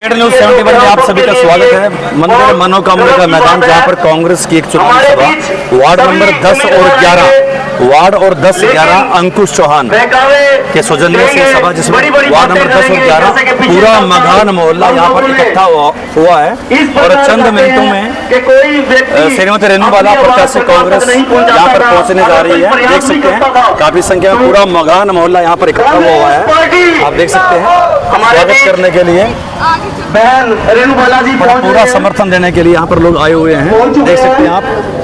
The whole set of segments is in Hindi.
न्यूज़ 71 में आप सभी का स्वागत है। मंदिर मनोकामना का मैदान जहां पर कांग्रेस की एक चुनावी सभा वार्ड नंबर 10 और 10-11 अंकुश चौहान के सौजन्य से सभा, जिसमें वार्ड नंबर 10 और 11 पूरा मघान मोहल्ला यहां पर इकट्ठा हुआ है और चंद मिनटों में श्रीमती रेणुबाला प्रत्याशी कांग्रेस यहां पर पहुंचने जा रही है। देख सकते हैं काफी संख्या में पूरा मघान मोहल्ला यहां पर इकट्ठा हुआ है। आप देख सकते हैं स्वागत करने के लिए बहन रेणुबाला जी पूरा समर्थन देने के लिए यहाँ पर लोग आए हुए हैं। देख सकते हैं आप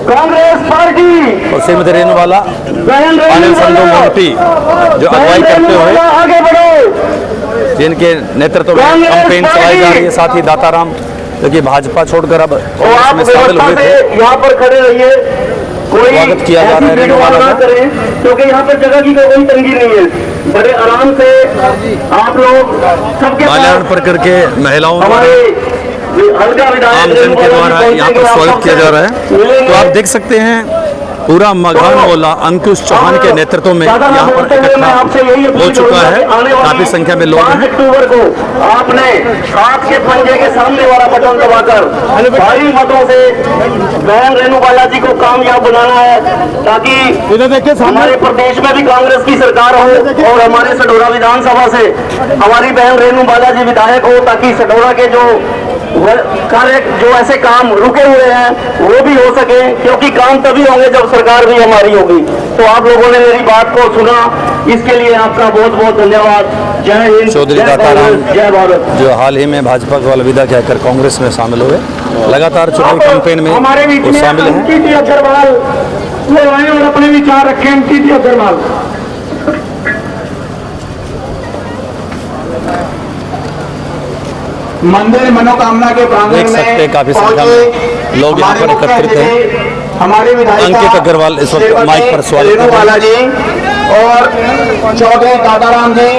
कांग्रेस पार्टी और श्रीमती रेणुबाला अनिल संधू मोर्टी जो अगुवाई करते हुए आगे बढ़ो, जिनके नेतृत्व में कैंपेन चलाई जा रही है। साथ ही दाताराम जो कि भाजपा छोड़कर अब कांग्रेस में शामिल हुए थे, यहाँ पर खड़े रहिए। कोई स्वागत किया जा रहा है रेणुबाला का, क्योंकि यहाँ पर जगह की कोई तंगी नहीं है। बड़े आराम से आप लोग सबके माल्यार्पण पर करके महिलाओं हमारे हल्का विधायक आमजन के द्वारा यहाँ पर स्वागत किया जा रहा है। तो आप देख सकते हैं पूरा मघान मोहल्ला अंकुश चौहान के नेतृत्व में यहाँ पर इकट्ठा हो चुका है। काफी संख्या में लोग हैं। 5 अक्टूबर को आपने आपके पंजे के सामने वाला बटन दबाकर भारी मतों से बहन रेणुबाला जी को कामयाब बनाना है, ताकि हमारे प्रदेश में भी कांग्रेस की सरकार हो और हमारे सडोरा विधानसभा से हमारी बहन रेणुबाला जी विधायक हो, ताकि सडोरा के जो कार्य जो ऐसे काम रुके हुए हैं वो भी हो सके, क्योंकि काम तभी होंगे जब सरकार भी हमारी होगी। तो आप लोगों ने मेरी बात को सुना, इसके लिए आपका बहुत बहुत धन्यवाद। जय हिंद, चौधरी जय दाताराम कांग्रेस, जय भारत। जो हाल ही में भाजपा को अलविदा कहकर कांग्रेस में शामिल हुए, लगातार चुनावी कैंपेन में हमारे बीच वो में शामिल हैं। टीटी अग्रवाल वो आए और अपने विचार रखें। टीटी अग्रवाल मंदिर मनोकामना के प्रांगण देख सकते हैं काफी संख्या में लोग यहाँ पर एकत्रित हैं। हमारे विधायक अंकित अग्रवाल इस वक्त माइक पर स्वागत कर रहे रेणुबाला जी और चौधरी दाताराम जी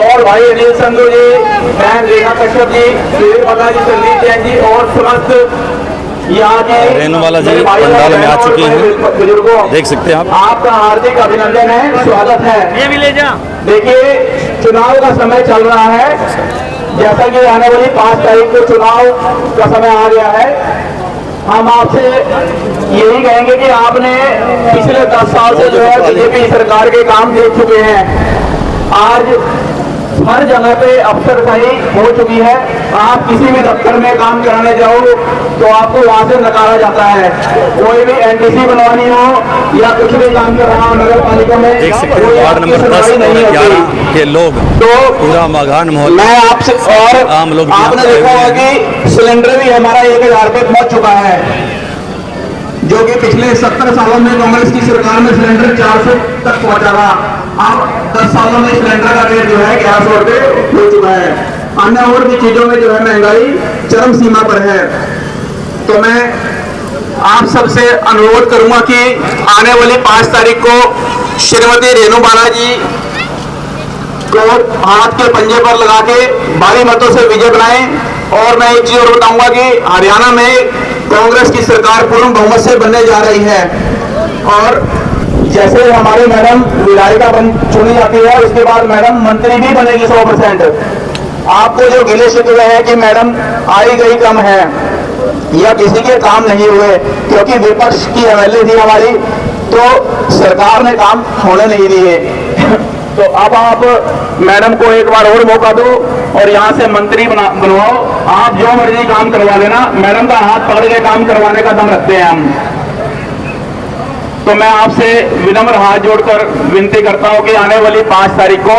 और भाई अनिल संधू जी, बहन रेखा कश्यप जी, रेणुबाला जी, संदीप जैन जी और समस्त यहाँ के रेणुबाला जी पंडाल में आ चुके हैं। बुजुर्गों, देख सकते हैं आप। आपका हार्दिक अभिनंदन है, स्वागत है। ये भी ले जा। देखिए चुनाव का समय चल रहा है, जैसा कि आने वाली 5 तारीख को चुनाव का समय आ गया है। हम आपसे यही कहेंगे कि आपने पिछले 10 साल से जो है बीजेपी सरकार के काम देख चुके हैं। आज हर जगह पे अफसरशाही हो चुकी है। आप किसी भी दफ्तर में काम कराने जाओ तो आपको वहां से नकारा जाता है। कोई भी एनटीसी बनवानी हो या कुछ भी काम कराना हो नगर पालिका में, देख सकते हैं वार्ड नंबर 10 और 11 के लोग तो पूरा मघान मोहल्ला मैं आपसे और आम लोग आपने देखा होगा कि सिलेंडर भी हमारा 1000 पे पहुंच चुका है, जो कि पिछले 70 सालों में कांग्रेस की सरकार में सिलेंडर 400 तक पहुंचा था। अब 10 सालों में सिलेंडर का रेट जो है 1100 रुपए हो चुका है। अन्य और भी चीजों में जो है महंगाई चरम सीमा पर है। तो मैं आप सबसे अनुरोध करूंगा कि आने वाली 5 तारीख को श्रीमती रेणुबाला जी को हाथ के पंजे पर लगा के भारी मतों से विजय बनाएं। और मैं एक चीज और बताऊंगा कि हरियाणा में कांग्रेस की सरकार पूर्ण बहुमत से बनने जा रही है और जैसे हमारे मैडम विधायिका चुनी जाती है, उसके बाद मैडम मंत्री भी बनेगी 100%। आपको जो गिले शिकवे है कि मैडम आई गई कम है या किसी के काम नहीं हुए क्योंकि विपक्ष की एमएलए थी हमारी, तो सरकार ने काम होने नहीं दिए। तो अब आप मैडम को एक बार और मौका दो और यहाँ से मंत्री बनवाओ। आप जो मर्जी काम करवा लेना, मैडम का हाथ पकड़ के काम करवाने का दम रखते हैं हम। तो मैं आपसे विनम्र हाथ जोड़कर विनती करता हूं कि आने वाली 5 तारीख को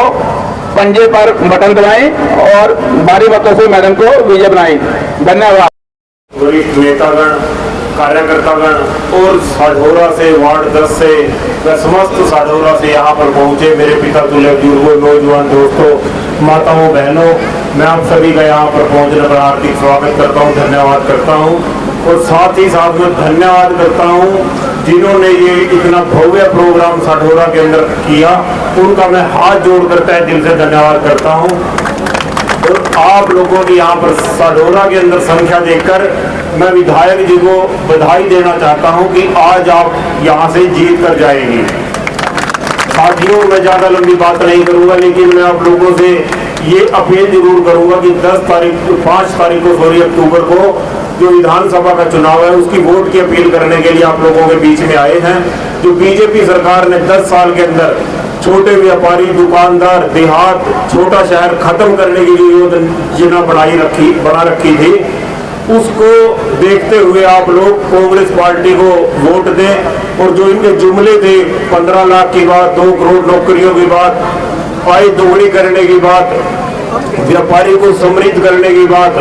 पंजे पर बटन दबाएं और भारी मतों से मैडम को विजय बनाएं। धन्यवाद। वरिष्ठ नेतागण, कार्यकर्तागण और साढौरा से वार्ड 10 से व समस्त साढौरा से यहाँ पर पहुँचे मेरे पिता तुल्य बुजुर्गों, नौजवान दोस्तों, माताओं, बहनों, मैं आप सभी का यहाँ पर पहुँचने पर हार्दिक स्वागत करता हूँ, धन्यवाद करता हूँ। और साथ ही साथ में धन्यवाद करता हूँ जिन्होंने ये इतना भव्य प्रोग्राम साढौरा के अंदर किया, उनका मैं हाथ जोड़कर तहे दिल से धन्यवाद करता हूँ। और आप लोगों की यहाँ पर साढौरा के अंदर संख्या देखकर मैं विधायक जी को बधाई देना चाहता हूँ कि आज आप यहाँ से जीत कर जाएंगे। साथियों, मैं ज़्यादा लंबी बात नहीं करूँगा, लेकिन मैं आप लोगों से ये अपील जरूर करूंगा कि 5 तारीख को सॉरी अक्टूबर को जो विधानसभा का चुनाव है उसकी वोट की अपील करने के लिए आप लोगों के बीच में आए हैं। जो बीजेपी सरकार ने 10 साल के अंदर छोटे व्यापारी, दुकानदार, देहात, छोटा शहर खत्म करने की जो योजना बना रखी थी, उसको देखते हुए आप लोग कांग्रेस पार्टी को वोट दें। और जो इनके जुमले थे 15 लाख की बात, 2 करोड़ नौकरियों की बात, आय दोगुनी करने की बात, व्यापारी को समृद्ध करने की बात,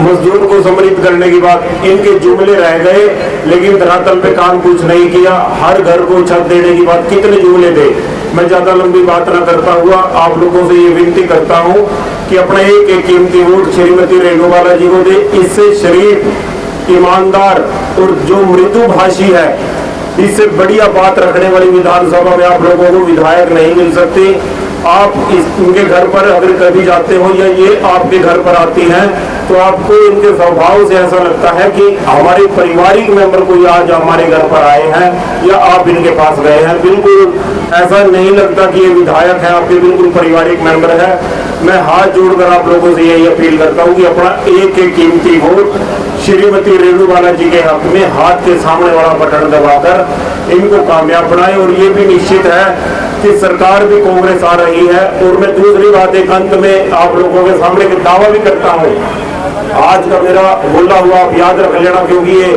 मजदूर को समृद्ध करने की बात, इनके जुमले रह गए लेकिन धरातल पे काम कुछ नहीं किया। हर घर को छत देने की बात, कितने जुमले थे। मैं ज्यादा लंबी बात ना करता हुआ आप लोगों से ये विनती करता हूँ कि अपना एक कीमती वोट श्रीमती रेणु बाला जी को दे। इससे शरीफ, ईमानदार और जो मृदुभाषी है, इससे बढ़िया बात रखने वाली विधानसभा में आप लोगों को विधायक नहीं मिल सकते। आप इनके घर पर अगर कभी जाते हो या ये आपके घर पर आती हैं तो आपको इनके स्वभाव से ऐसा लगता है कि हमारे पारिवारिक मेंबर कोई आज हमारे घर पर आए हैं या आप इनके पास गए हैं। बिल्कुल ऐसा नहीं लगता कि ये विधायक है, आपके बिल्कुल पारिवारिक मेंबर है। मैं हाथ जोड़कर आप लोगों से यही अपील करता हूँ कि अपना एक कीमती वोट श्रीमती रेणु बाला जी के हक में हाथ के सामने वाला बटन दबाकर इनको कामयाब बनाए। और ये भी निश्चित है कि सरकार भी कांग्रेस आ रही है। और मैं दूसरी बात एक अंत में आप लोगों के सामने एक दावा भी करता हूँ, आज का मेरा बोला हुआ आप याद रख लेना, क्योंकि ये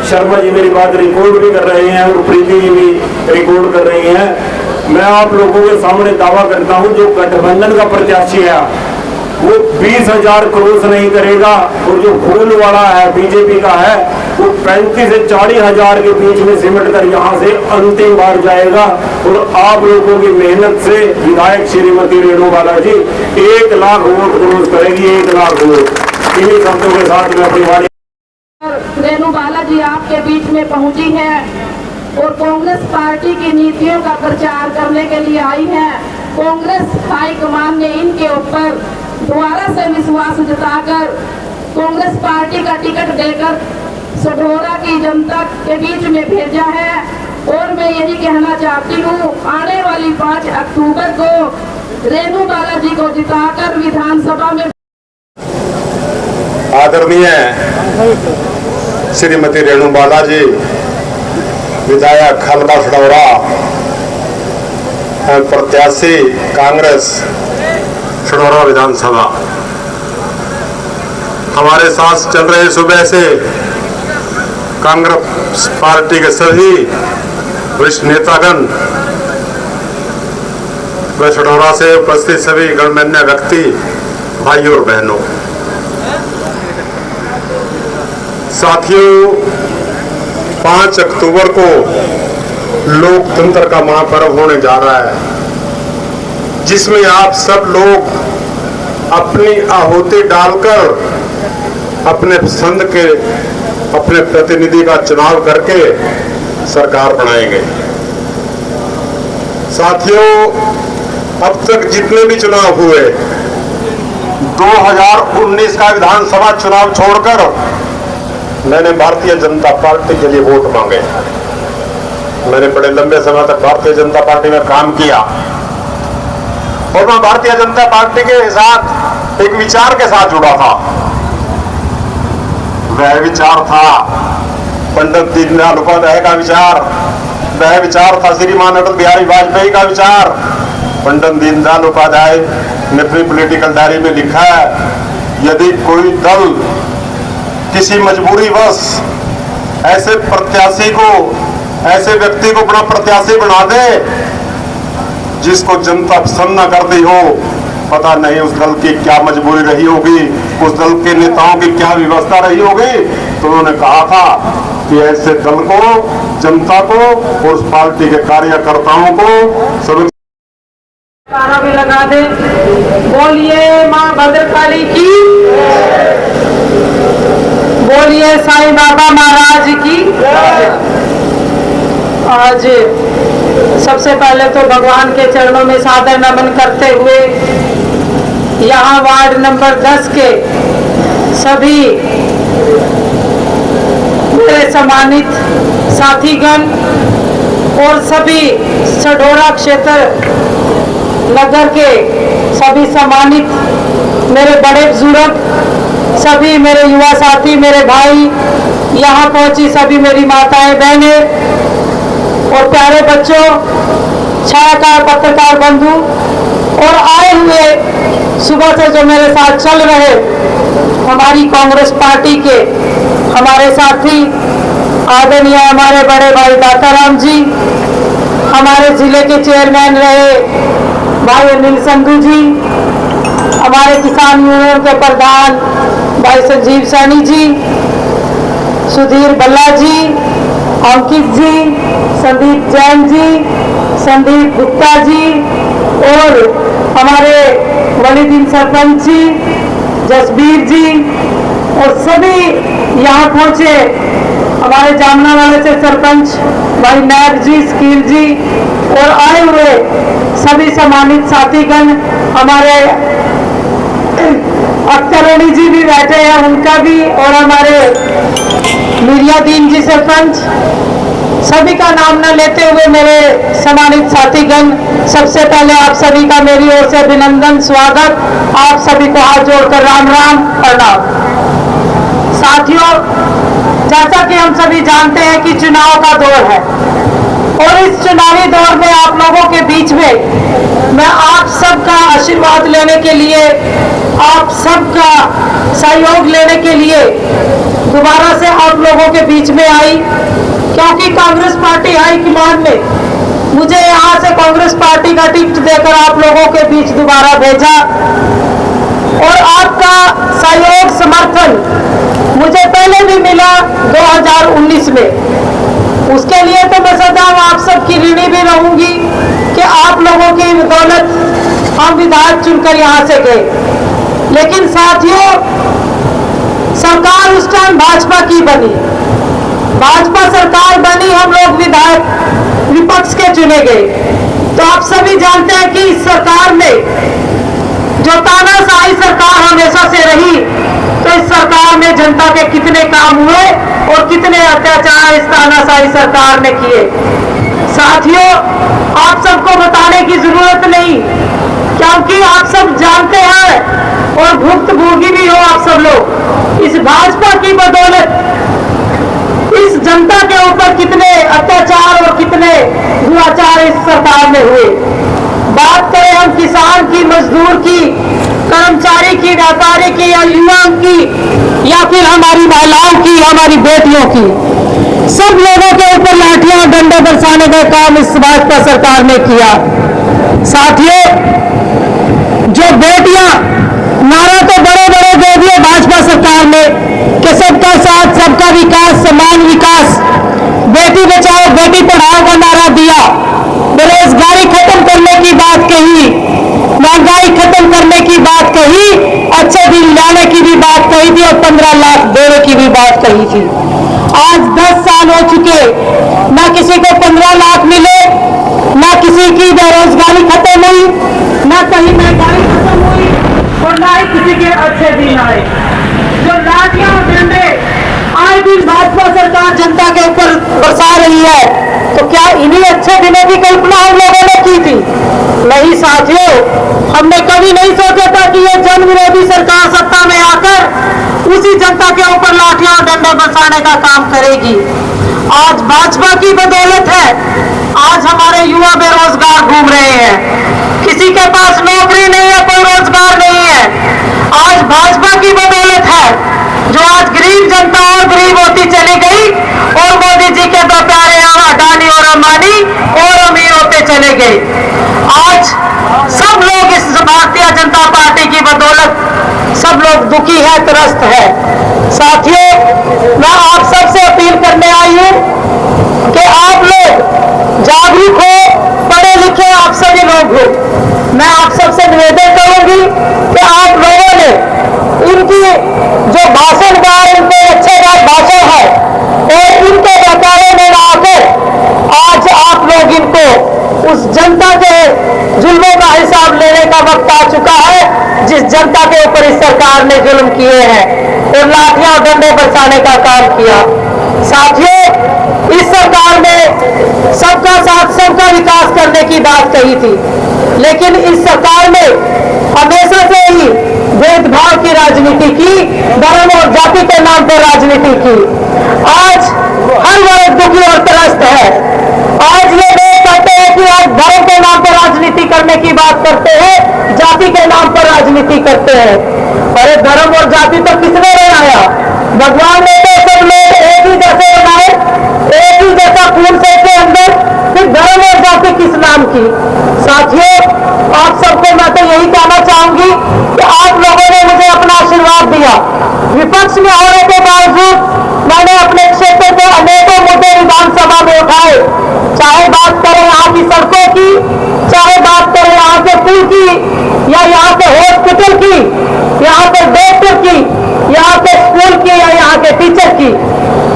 शर्मा जी मेरी बात रिकॉर्ड भी कर रहे हैं और प्रीति जी भी रिकॉर्ड कर रही हैं। मैं आप लोगों के सामने दावा करता हूं जो गठबंधन का प्रत्याशी है वो 20,000 क्रॉस नहीं करेगा और जो फूल वाला है बीजेपी का है वो 35 से 40,000 के बीच में सिमट कर यहाँ से अंतिम बार जाएगा। और आप लोगों की मेहनत से विधायक श्रीमती रेणु बाला जी 1 लाख वोट क्रॉस करेगी, 1 लाख वोट। इन्हीं शब्दों के साथ मैं अपनी वाणी रेणु बाला जी आपके बीच में पहुंची है और कांग्रेस पार्टी की नीतियों का प्रचार करने के लिए आई है। कांग्रेस हाईकमान ने इनके ऊपर दोबारा से विश्वास जताकर कांग्रेस पार्टी का टिकट देकर सढौरा की जनता के बीच में भेजा है। और मैं यही कहना चाहती हूँ, आने वाली 5 अक्टूबर को रेणु बाला जी को जिताकर विधानसभा में आदरणीय श्रीमती रेणु बाला जी विधायक हल्का सढौरा प्रत्याशी कांग्रेस सढौरा विधानसभा हमारे साथ चल रहे सुबह से कांग्रेस पार्टी के सभी वरिष्ठ नेतागण व सढौरा से उपस्थित सभी गणमान्य व्यक्ति, भाइयों और बहनों, साथियों, 5 अक्टूबर को लोकतंत्र का महापर्व होने जा रहा है, जिसमें आप सब लोग अपनी आहुति डालकर अपने पसंद के अपने प्रतिनिधि का चुनाव करके सरकार बनाएंगे। साथियों, अब तक जितने भी चुनाव हुए, 2019 का विधानसभा चुनाव छोड़कर मैंने भारतीय जनता पार्टी के लिए वोट मांगे। मैंने बड़े लंबे समय तक भारतीय जनता पार्टी में काम किया और मैं भारतीय जनता पार्टी के साथ एक विचार के साथ जुड़ा था। वह विचार था पंडित दीनदयाल उपाध्याय का विचार, वह विचार था श्रीमान अटल बिहारी वाजपेयी का विचार। पंडित दीनदयाल उपाध्याय ने अपनी पॉलिटिकल डायरी में लिखा है, यदि कोई दल किसी मजबूरीवश ऐसे प्रत्याशी को, ऐसे व्यक्ति को अपना प्रत्याशी बना दे जिसको जनता पसंद न करती हो, पता नहीं उस दल की क्या मजबूरी रही होगी, उस दल के नेताओं की क्या व्यवस्था रही होगी। तो उन्होंने कहा था कि ऐसे दल को, जनता को और उस पार्टी के कार्यकर्ताओं को सभी नारा भी लगा दे। बोलिए मां भद्रकाली की, बोलिए साईं बाबा महाराज की। आज सबसे पहले तो भगवान के चरणों में सादर नमन करते हुए यहाँ वार्ड नंबर 10 के सभी मेरे सम्मानित साथीगण और सभी सढौरा क्षेत्र नगर के सभी सम्मानित मेरे बड़े बुजुर्ग, सभी मेरे युवा साथी, मेरे भाई, यहाँ पहुंची सभी मेरी माताएं, बहनें और प्यारे बच्चों, छायाकार पत्रकार बंधु और आए हुए सुबह से जो मेरे साथ चल रहे हमारी कांग्रेस पार्टी के हमारे साथी, आदरणीय हमारे बड़े भाई दाताराम जी, हमारे जिले के चेयरमैन रहे भाई अनिल संधू जी, हमारे किसान यूनियन के प्रधान भाई संजीव सैनी जी, सुधीर बल्ला जी, अंकित जी, संदीप जैन जी, संदीप गुप्ता जी और हमारे वलीदीन सरपंच जी, जसबीर जी और सभी यहाँ पहुंचे हमारे जामना वाले से सरपंच भाई नायब जी, स्कील जी और आए हुए सभी सम्मानित साथीगण, हमारे अख्तरानी जी भी बैठे हैं उनका भी, और हमारे मिरियादीन जी सरपंच, सभी का नाम न लेते हुए मेरे सम्मानित साथीगण, सबसे पहले आप सभी का मेरी ओर से अभिनंदन, स्वागत। आप सभी को हाथ जोड़कर राम राम प्रणाम। साथियों, जैसा कि हम सभी जानते हैं कि चुनाव का दौर है और इस चुनावी दौर में आप लोगों के बीच में मैं आप सबका आशीर्वाद लेने के लिए, आप सबका सहयोग लेने के लिए दोबारा से आप लोगों के बीच में आई, क्योंकि कांग्रेस पार्टी हाईकमान ने मुझे यहाँ से कांग्रेस पार्टी का टिकट देकर आप लोगों के बीच दोबारा भेजा और आपका सहयोग समर्थन मुझे पहले भी मिला 2019 में। उसके लिए तो मैं सदा आप सबकी ऋणी भी रहूंगी कि आप लोगों की बदौलत हम विधायक चुनकर यहाँ से गए। लेकिन साथियों, सरकार उस टाइम भाजपा की बनी, भाजपा सरकार बनी, हम लोग विधायक विपक्ष के चुने गए। तो आप सभी जानते हैं कि इस सरकार में जो तानाशाही सरकार हमेशा से रही, तो इस सरकार में जनता के कितने काम हुए और कितने अत्याचार इस तानाशाही सरकार ने किए। साथियों, आप सबको बताने की जरूरत नहीं, क्योंकि आप सब जानते हैं और भुक्तभोगी भी हो आप सब लोग। इस भाजपा की बदौलत इस जनता के ऊपर कितने अत्याचार और कितने दुराचार इस सरकार में हुए। बात करें हम किसान की, मजदूर की, कर्मचारी की, व्यापारी की या युवाओं की या फिर हमारी महिलाओं की, हमारी बेटियों की, सब लोगों के ऊपर लाठियां और डंडे बरसाने का काम इस भाजपा सरकार ने किया। साथियों, जो बेटियां, नारा तो बड़े बड़े दे दिए भाजपा सरकार ने कि सबका साथ, सबका विकास, समान विकास, बेटी बचाओ बेटी पढ़ाओ का नारा दिया, बेरोजगारी खत्म करने की बात कही, महंगाई खत्म करने की बात कही, अच्छे दिन लाने की भी बात कही थी और 15 लाख देने की भी बात कही थी। आज 10 साल हो चुके, ना किसी को 15 लाख मिले, ना किसी की बेरोजगारी खत्म हुई, ना कहीं महंगाई खत्म हुई और ना ही किसी के अच्छे दिन आए। जो लाठियां और डंडे आए दिन भाजपा सरकार जनता के ऊपर बरसा रही है, तो क्या इन्हीं अच्छे दिनों की कल्पना हम लोगों ने की थी? नहीं साथियों, हमने कभी नहीं सोचा था कि ये जन विरोधी सरकार सत्ता में आकर उसी जनता के ऊपर लाठियां और डंडे बरसाने का काम करेगी। आज भाजपा की बदौलत है, आज हमारे युवा बेरोजगार घूम रहे हैं, किसी के पास नौकरी नहीं है, कोई रोजगार नहीं है। आज भाजपा की बदौलत है जो आज गरीब जनता और गरीब होती चली गई और मोदी जी के दो प्यारे अडानी और अंबानी और अमीर होते चले गए। आज सब लोग इस भारतीय जनता पार्टी की बदौलत सब लोग दुखी है, त्रस्त है। साथियों, मैं आप सबसे अपील करने आई हूं कि आप लोग जागरूक हो, पढ़े लिखे आप सभी लोग हो। मैं आप सबसे निवेदन करूंगी कि आप लोगों ने इनकी जो भाषण का इनके अच्छे भाषण है और इनके बहकावे में आकर आज आप लोग इनको उस जनता के जुल्मों का हिसाब लेने का वक्त आ चुका है, जिस जनता के ऊपर इस सरकार ने जुल्म किए हैं और लाठियां और डंडे बरसाने का काम किया। साथियों, इस सरकार में सबका साथ सबका विकास करने की बात कही थी, लेकिन इस सरकार ने हमेशा से ही भेदभाव की राजनीति की, धर्म और जाति के नाम पर राजनीति की। आज हर वर्ग दुखी और त्रस्त है। आज ये लोग कहते हैं कि आज धर्म के नाम पर राजनीति करने की बात करते हैं, जाति के नाम पर राजनीति करते हैं। अरे धर्म और जाति तो किसने बनाया? भगवान ने तो सब लोग एक ही जैसे बनाए, एक ही जैसा खून से के अंदर, फिर धर्म और जाति किस नाम की? साथियों, आप सबको मैं तो यही कहना चाहूंगी कि आप लोगों ने मुझे अपना आशीर्वाद दिया। विपक्ष में होने के बावजूद मैंने अपने क्षेत्र के अनेकों मुद्दे विधानसभा में उठाए, चाहे बात करें यहाँ की सड़कों की, चाहे बात करें यहाँ के पुल की, या यहाँ के हॉस्पिटल की, यहाँ के डॉक्टर की, यहाँ के स्कूल की, या यहाँ के टीचर की,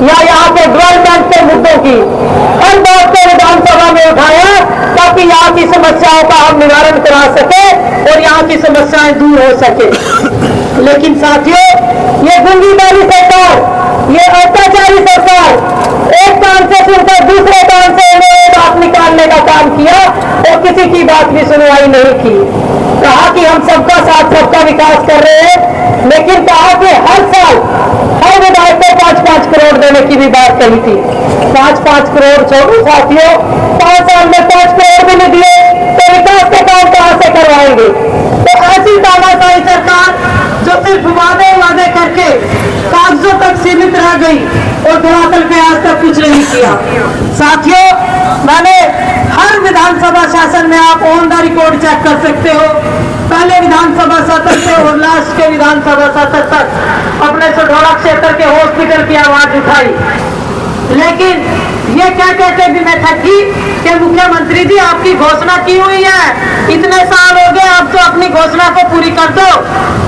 या यहाँ के डेवलपमेंट के मुद्दों की। हर बात को विधानसभा में उठाया ताकि यहाँ की समस्याओं का हम निवारण करा सके और यहाँ की समस्याएं दूर हो सके। लेकिन साथियों, ये गुंडीबाजी सरकार, ये अत्याचारी सरकार एक कान से सुनकर दूसरे कान से इन्हें बात निकालने का काम किया और किसी की बात भी सुनवाई नहीं की। कहा कि हम सबका साथ सबका विकास कर रहे हैं, लेकिन कहा कि हर साल हर विधायक को 5-5 करोड़ देने की भी बात कही थी। 5-5 करोड़ छोड़ो साथियों, 5 साल में 5 करोड़ भी नहीं दिए तो विकास के काम कहां से करवाएंगे? तो ऐसी तानाशाही सरकार जो सिर्फ वादे करके कागजों तक सीमित रह गई और धरातल पे आज तक कुछ नहीं किया। साथियों, मैंने हर विधानसभा शासन में आप ऑन द रिकॉर्ड चेक कर सकते हो, पहले विधानसभा सत्र से और लास्ट के विधानसभा सत्र तक अपने सढौरा क्षेत्र के हॉस्पिटल की आवाज उठाई। लेकिन ये क्या कहते भी मैं थकी कि मुख्यमंत्री जी आपकी घोषणा की हुई है, इतने साल हो गए, आप तो अपनी घोषणा को पूरी कर दो।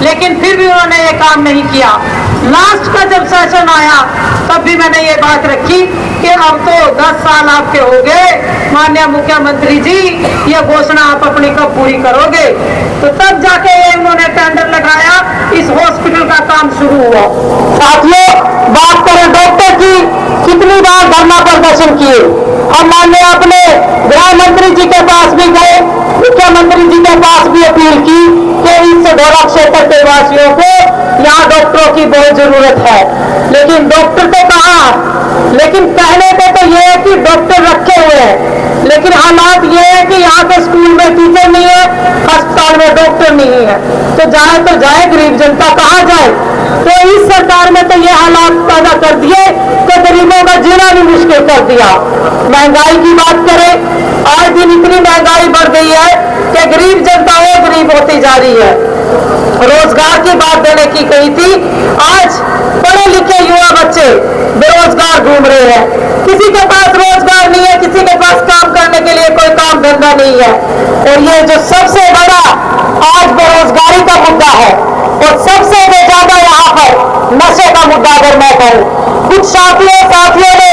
लेकिन फिर भी उन्होंने ये काम नहीं किया। लास्ट का जब सेशन आया तब भी मैंने ये बात रखी कि अब तो 10 साल आपके हो गए, माननीय मुख्यमंत्री जी ये घोषणा आप अपनी कब पूरी करोगे? तो तब जाके ये उन्होंने टेंडर लगाया, इस हॉस्पिटल का काम शुरू हुआ। साथियों, बात करें डॉक्टर की, कितनी बार धरना प्रदर्शन किए हम, माननीय अपने गृह मंत्री जी के पास भी गए, मुख्यमंत्री जी के पास भी अपील की कि इस सढौरा क्षेत्र के वासियों को यहाँ डॉक्टरों की बहुत जरूरत है। लेकिन डॉक्टर तो कहाँ, लेकिन कहने को तो ये है कि डॉक्टर रखे हुए हैं, लेकिन हालात ये है कि यहाँ के स्कूल में टीचर नहीं है, अस्पताल में डॉक्टर नहीं है, तो जाए गरीब जनता कहाँ जाए? तो इस सरकार में तो ये हालात पैदा कर दिए कि गरीबों का जीना भी मुश्किल कर दिया। महंगाई की बात करें, आज दिन इतनी महंगाई बढ़ गई है कि गरीब जनता और गरीब होती जा रही है। रोजगार की बात देने की कही थी, आज पढ़े लिखे युवा बच्चे बेरोजगार घूम रहे हैं, किसी के पास रोजगार नहीं है, किसी के पास काम करने के लिए कोई काम धंधा नहीं है। और ये जो सबसे बड़ा आज बेरोजगारी का मुद्दा है और सबसे ज्यादा यहाँ पर नशे का मुद्दा अगर मैं कहूँ, कुछ साथियों ने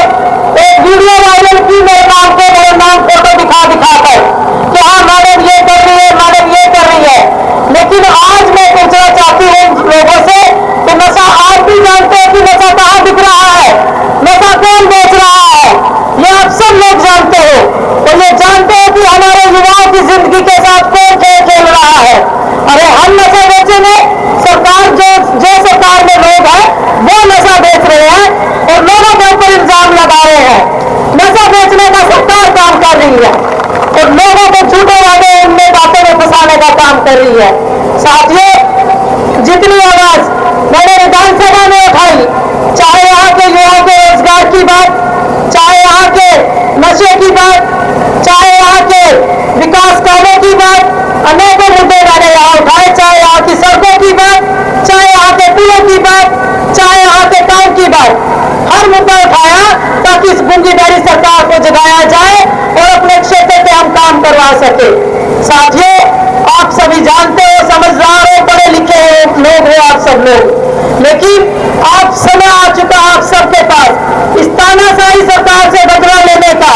एक वीडियो वायरल की मेरे नाम फोटो दिखा कर कि हाँ मैडम ये कर रही है, मैडम ये कर रही है। लेकिन आज मैं पूछना चाहती हूँ लोगों से कि नशा आप भी जानते हैं कि नशा कहाँ दिख रहा है, नशा कौन बेच रहा है, ये आप सब लोग जानते हो। और ये जानते हो कि हमारे युवाओं की जिंदगी के साथ कौन खेल रहा है। अरे हम नशा बेचेंगे, सरकार जो सरकार में लोग हैं वो नशा बेच रहे हैं और लोगों के ऊपर इल्जाम लगा रहे हैं। नशा बेचने का सरकार काम कर रही है और लोगों को झूठे वादे उनमें बातों में फंसाने का काम कर रही है। साथियों, जितनी आवाज मैंने विधानसभा में उठाई, चाहे यहाँ के युवाओं के रोजगार की बात, चाहे यहाँ के नशे की बात, चाहे यहाँ के विकास कार्यों की बात, अनेकों मुद्दे मैंने यहाँ उठाए, चाहे यहाँ की सड़कों की बात, चाहे यहाँ के पुलों की बात, चाहे यहाँ के काम की बात, हर मुद्दा उठाया ताकि इस गुंडीबाजी सरकार को जगाया जाए और अपने क्षेत्र पे हम काम करवा सके। साथियों, आप सभी जानते हो, समझदार हो, पढ़े लिखे लोग हो आप सब लोग, लेकिन आप समय आ चुका आप सबके पास इस तानाशाही सरकार से बदला लेने का,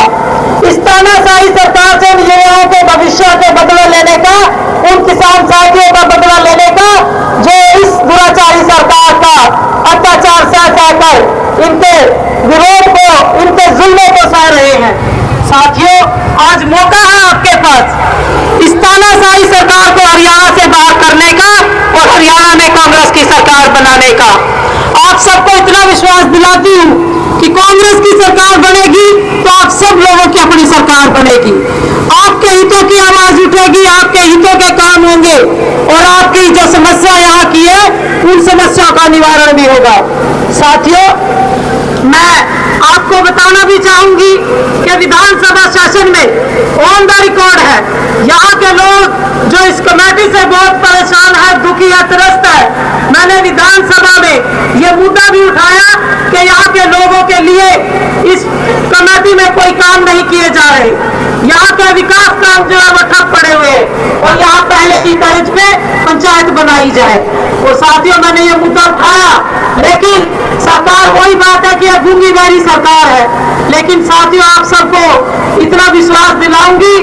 इस तानाशाही सरकार से उन युवाओं के भविष्य के बदला लेने का, उन किसान साथियों का बदला लेने का जो इस दुराचारी सरकार का अत्याचार सह कर इनके विरोध को, इनके जुल्मों को सह रहे हैं। साथियों, आज मौका है आपके पास इस तानाशाही सरकार को हरियाणा से बाहर करने का और हरियाणा में कांग्रेस की सरकार बनाने का। आप सबको इतना विश्वास दिलाती हूं कि कांग्रेस की सरकार बनेगी तो आप सब लोगों की अपनी सरकार बनेगी। आपके हितों की आवाज उठेगी, आपके हितों के काम होंगे और आपकी जो समस्या यहाँ की है उन समस्याओं का निवारण भी होगा। साथियों, मैं आपको बताना भी चाहूंगी कि विधानसभा सेशन में ऑन द रिकॉर्ड है, यहाँ के लोग जो इस कमेटी से बहुत परेशान है, दुखी है, त्रस्त है। मैंने विधानसभा में ये मुद्दा भी उठाया कि यहाँ के लोगों के लिए इस कमेटी में कोई काम नहीं किए जा रहे, यहाँ के विकास काम जो है वो ठप पड़े हुए और यहाँ पहले की तर्ज पे पंचायत बनाई जाए। और साथियों, मैंने ये मुद्दा उठाया, लेकिन सरकार वही बात है कि यह गूंगी बहरी सरकार है। लेकिन साथियों, आप सबको इतना विश्वास दिलाऊंगी,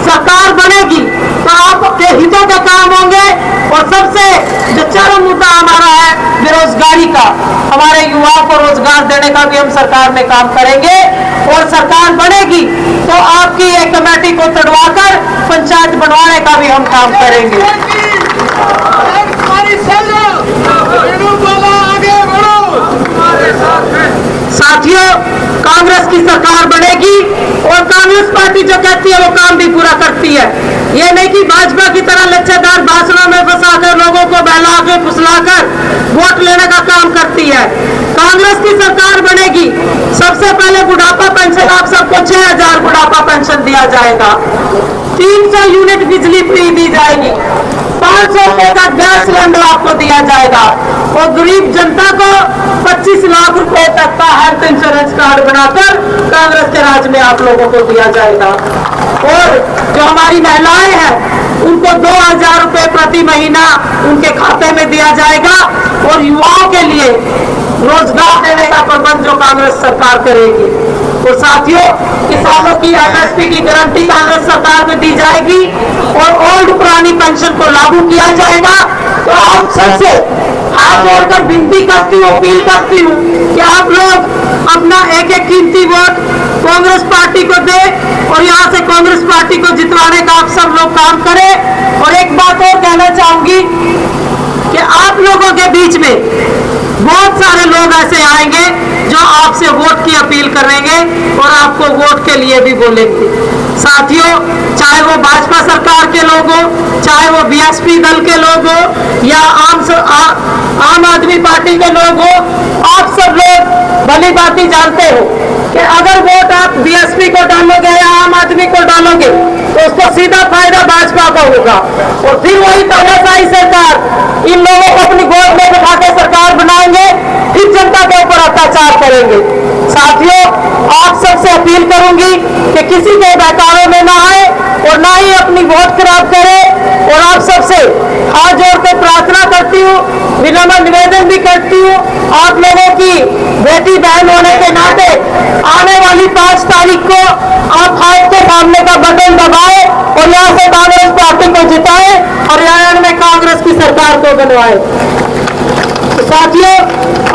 सरकार बनेगी तो आपके हितों के काम होंगे। और सबसे जो चरम मुद्दा हमारा है बेरोजगारी का, हमारे युवाओं को रोजगार देने का भी हम सरकार में काम करेंगे। और सरकार बनेगी तो आपकी एक कमेटी को तोड़वाकर पंचायत बनवाने का भी हम काम करेंगे। साथियों, कांग्रेस की सरकार बनेगी और कांग्रेस पार्टी जो कहती है वो काम भी पूरा करती है। ये नहीं कि भाजपा की तरह लच्छेदार भाषणों में फंसाकर लोगों को बहला के फुसलाकर वोट लेने का काम करती है। कांग्रेस की सरकार बनेगी, सबसे पहले बुढ़ापा पेंशन आप सबको 6000 बुढ़ापा पेंशन दिया जाएगा, 300 यूनिट बिजली फ्री दी जाएगी, 500 रुपए का गैस सिलेंडर आपको दिया जाएगा और गरीब जनता को 25 लाख रुपए तक का हेल्थ इंश्योरेंस कार्ड बनाकर कांग्रेस के राज में आप लोगों को दिया जाएगा। और जो हमारी महिलाएं हैं उनको 2000 रुपए प्रति महीना उनके खाते में दिया जाएगा और युवाओं के लिए रोजगार देने का प्रबंध जो कांग्रेस सरकार करेगी। और साथियों, किसानों की एमएसपी की गारंटी कांग्रेस सरकार में दी जाएगी और ओल्ड पुरानी पेंशन को लागू किया जाएगा। तो आप सबसे हाथ जोड़कर विनती करती हूँ, अपील करती हूँ कि आप लोग अपना एक एक कीमती वोट कांग्रेस पार्टी को दे और यहाँ से कांग्रेस पार्टी को जितवाने का आप सब लोग काम करें। और एक बात और कहना चाहूंगी कि आप लोगों के बीच में बहुत सारे लोग ऐसे आएंगे जो आपसे वोट की अपील करेंगे और आपको वोट के लिए भी बोलेंगे। साथियों, चाहे वो भाजपा सरकार के लोग हो, चाहे वो बीएसपी दल के लोग हो या आम आदमी पार्टी के लोग हो, आप सब लोग भली भांति जानते हो कि अगर वोट आप बीएसपी को डालोगे या आम आदमी को डालोगे तो उसको सीधा फायदा भाजपा को होगा और फिर वही तानाशाही सरकार इन लोगों को अपनी गोद में बिठा के सरकार बनाएंगे, फिर जनता के ऊपर अत्याचार करेंगे। साथियों, आप सबसे अपील करूंगी कि किसी के बहकावे में ना आए और ना ही अपनी वोट खराब करे। और आप सबसे हाथ जोड़कर प्रार्थना करती हूँ, विनम्र निवेदन भी करती हूँ, आप लोगों की बेटी बहन होने के नाते आने वाली 5 तारीख को आप हाथ के सामने का बटन दबाए और यहाँ से कांग्रेस पार्टी को जिताए और हरियाणा में कांग्रेस की सरकार को बनवाए। तो साथियों,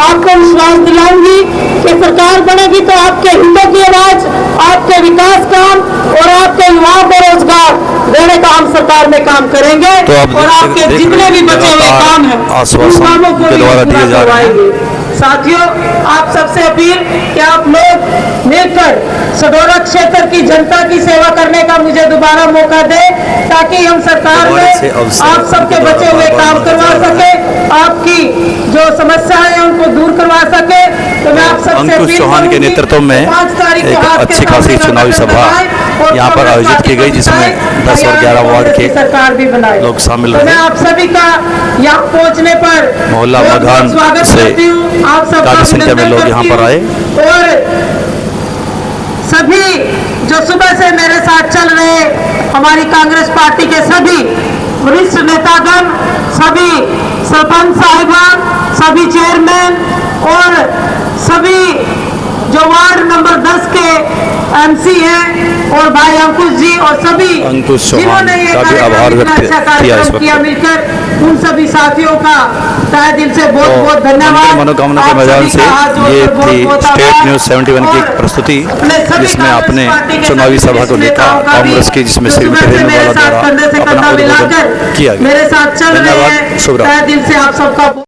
आपको विश्वास दिलाऊंगी कि सरकार बनेगी तो आपके हितों की आवाज, आपके विकास काम और आपके युवाओं को रोजगार देने का हम सरकार में काम करेंगे। तो और आपके जितने भी बचे हुए काम हैं उन कामों को भी पूरा करवाएंगे। साथियों, आप सबसे अपील कि आप लोग मिलकर सडोरा क्षेत्र की जनता की सेवा करने का मुझे दोबारा मौका दें ताकि हम सरकार में आप सबके बचे हुए काम करवा सके, आपकी जो समस्या है उनको दूर करवा सके। तो मैं आप सबसे अंकुश चौहान के नेतृत्व में एक अच्छी खासी चुनावी सभा यहाँ पर आयोजित की गई जिसमें 10 और 11 वार्ड के सरकार भी बनाए लोग शामिल तो रहे। मैं आप सभी का यहाँ पहुँचने पर मोहल्ला बहुत मघान स्वागत से करती हूँ। आप सबका काफी संख्या में लोग यहाँ पर आए और सभी जो सुबह से मेरे साथ चल रहे हमारी कांग्रेस पार्टी के सभी वरिष्ठ नेतागण, सभी सरपंच साहिबान, सभी चेयरमैन और सभी जो वार्ड नंबर 10 के एमसी हैं और भाई अंकुश जी और सभी अंकुश चौहान जिन्होंने ये का भी कार्यक्रम आभार इतना व्यक्त अच्छा किया इस कार्यक्रम वक्त। किया मिलकर, उन सभी साथियों का तहे दिल से बहुत बहुत धन्यवाद। मंदिर मनोकामना के आप मैदान सभी से का हाथ जोड़कर ये बहुत थी बहुत स्टेट आभार। न्यूज़ 71 की एक और प्रस्तुति, अपने सभी जिसमें कांग्रेस आपने पार्टी के चुनावी सभी सभा को लेकर नेताओं का भी कांग्रेस की जिसमें जो श्रीमती सुबह से रेणुका मेरे साथ द्वारा कंधे से अपना कंधा उद्बोधन मिलाकर किया गया। मेरे साथ चल रहे धन्यवाद, हैं, शुभ रात्रि। तहे दिल से आप सबका